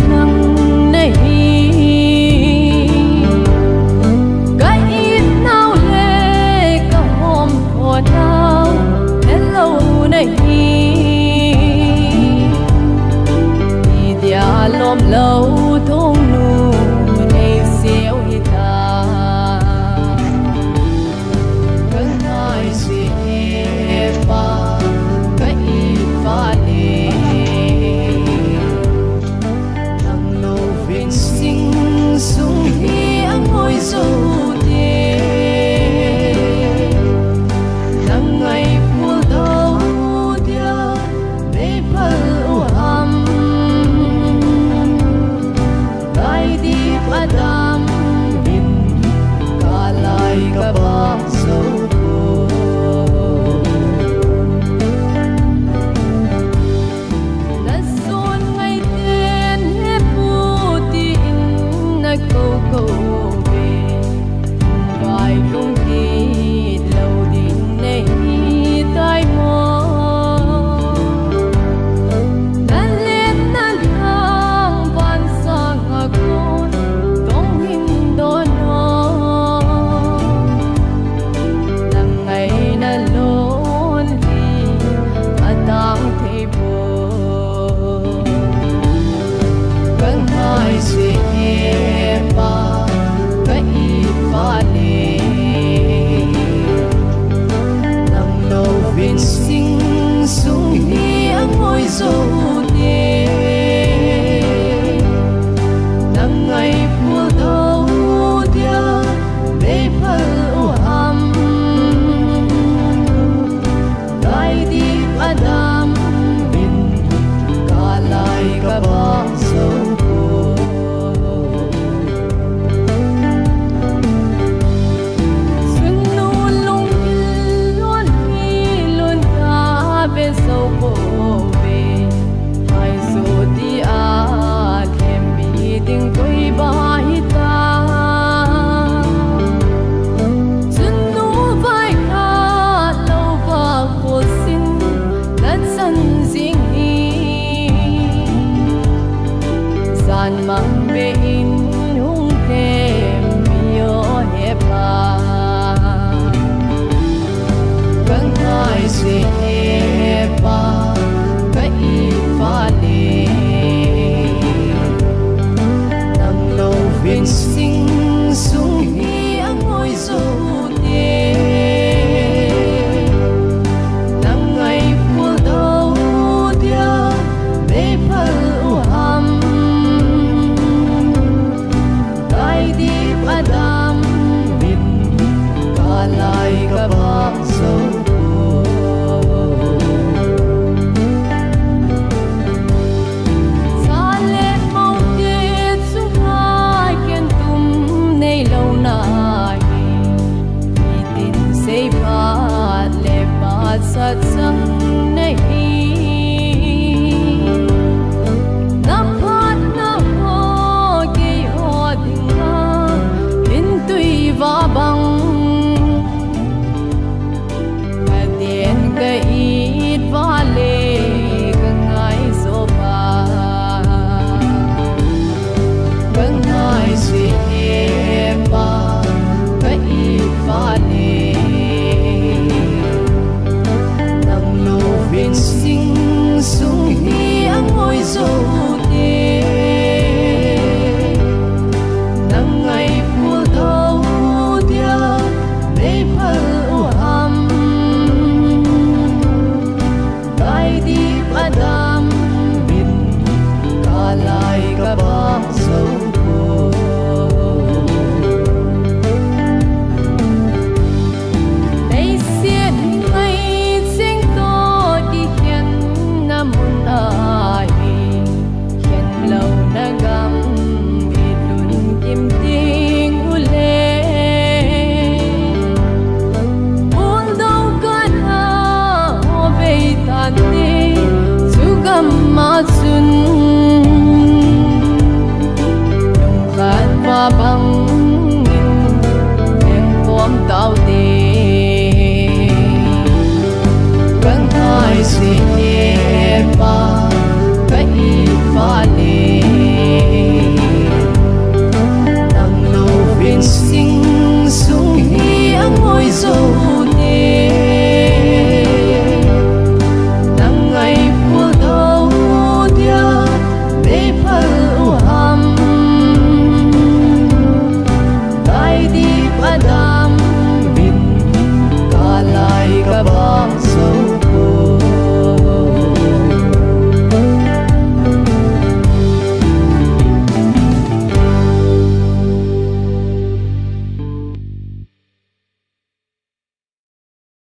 nắng này cái ít nào lệ cả hôm thọ nào đến lâu này đi dia lom lâu thong nu này xéo hi ta cơn ai gì ba cái ít pha lệ nắng lâu viên sinh sung hi ang ngồi dâu đê nắng ngày phù đâu dia bê phật u hầm gai đi padam bin cả lại cả ba sâu câu câu về vài không đi lâu đến nay tai mò đã lên đã lang van sang con công hình đó nó lần ngày đã lôn đi tang thấy buồn vẫn hai gì ba cái pha lệ nắng lâu viên sinh sung hi ang ngồi dâu đê nắng ngày phù đâu dia bê phật u hầm gai đi padam bin cả lại cả ba sâu sâu vô về hai số đi à thêm bị tình quay bài ta chân nụ vai ca lâu và vô sinh đất sân riêng gian mang bê in hung thêm miêu hẹp hà vẫn hai gì ba